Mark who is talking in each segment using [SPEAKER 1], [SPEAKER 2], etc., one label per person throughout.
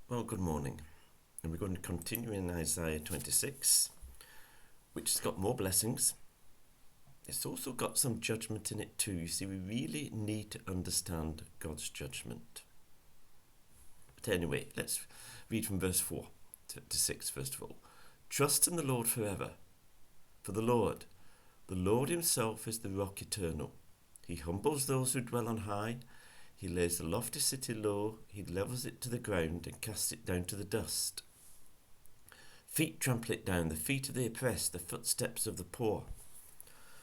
[SPEAKER 1] Well, good morning. And we're going to continue in Isaiah 26, which has got more blessings. It's also got some judgment in it too. You see, we really need to understand God's judgment. But anyway, let's read from verse 4 to 6 first of all. Trust in the Lord forever. For the Lord himself is the rock eternal. He humbles those who dwell on high. He lays the lofty city low, he levels it to the ground and casts it down to the dust. Feet trample it down, the feet of the oppressed, the footsteps of the poor.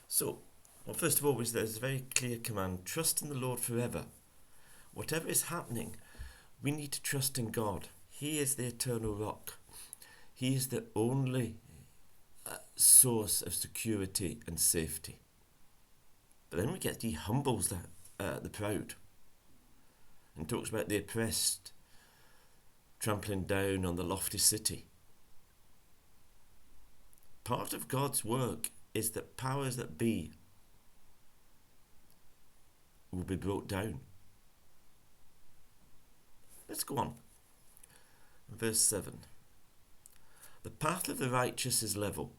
[SPEAKER 1] So, well, first of all, there's a very clear command, trust in the Lord forever. Whatever is happening, we need to trust in God. He is the eternal rock. He is the only source of security and safety. But then he humbles the proud. And talks about the oppressed trampling down on the lofty city. Part of God's work is that powers that be will be brought down. Let's go on. Verse 7. The path of the righteous is level.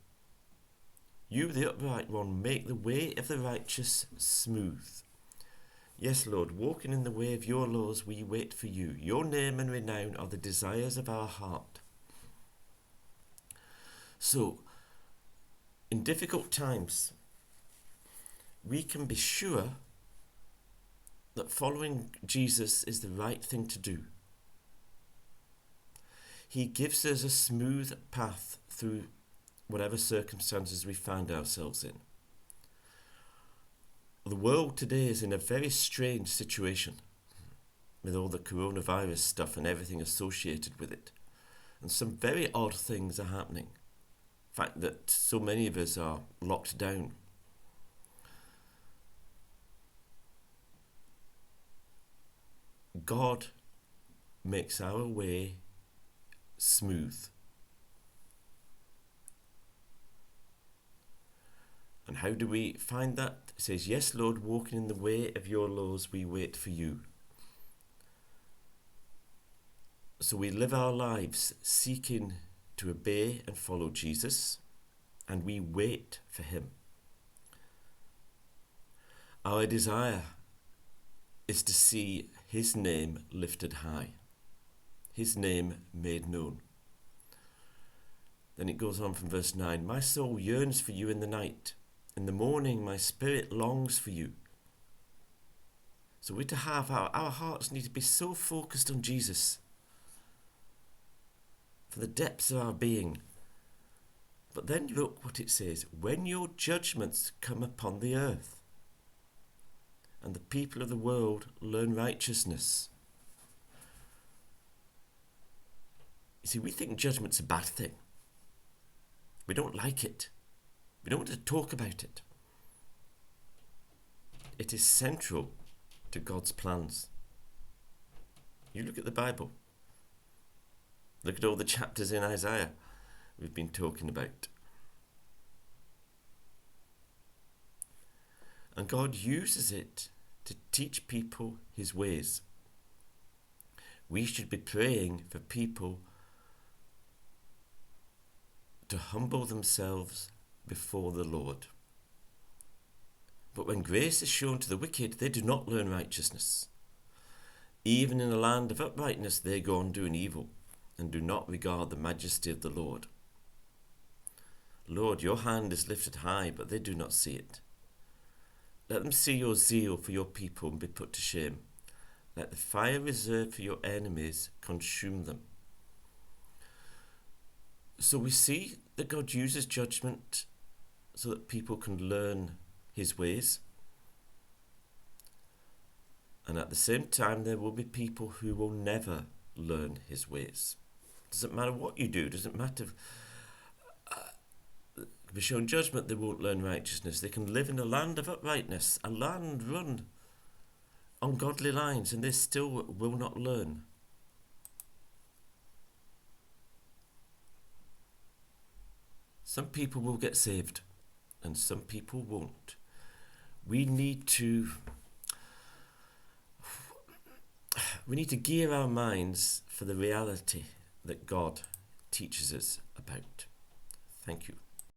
[SPEAKER 1] You, the upright one, make the way of the righteous smooth. Yes, Lord, walking in the way of your laws, we wait for you. Your name and renown are the desires of our heart. So, in difficult times, we can be sure that following Jesus is the right thing to do. He gives us a smooth path through whatever circumstances we find ourselves in. The world today is in a very strange situation with all the coronavirus stuff and everything associated with it. And some very odd things are happening. The fact that so many of us are locked down. God makes our way smooth. And how do we find that? It says, yes, Lord, walking in the way of your laws, we wait for you. So we live our lives seeking to obey and follow Jesus, and we wait for him. Our desire is to see his name lifted high, his name made known. Then it goes on from verse 9, my soul yearns for you in the night. In the morning, my spirit longs for you. So we're to have our hearts need to be so focused on Jesus for the depths of our being. But then look what it says, when your judgments come upon the earth and the people of the world learn righteousness. You see, we think judgment's a bad thing. We don't like it. We don't want to talk about it. It is central to God's plans. You look at the Bible. Look at all the chapters in Isaiah we've been talking about. And God uses it to teach people his ways. We should be praying for people to humble themselves before the Lord. But when grace is shown to the wicked, they do not learn righteousness. Even in a land of uprightness, they go on doing evil and do not regard the majesty of the Lord. Lord, your hand is lifted high, but they do not see it. Let them see your zeal for your people and be put to shame. Let the fire reserved for your enemies consume them. So we see that God uses judgment so that people can learn his ways. And at the same time, there will be people who will never learn his ways. Doesn't matter what you do, doesn't matter. Be shown judgment, they won't learn righteousness. They can live in a land of uprightness, a land run on godly lines, and they still will not learn. Some people will get saved and some people won't. We need to we need to gear our minds for the reality that God teaches us about. Thank you.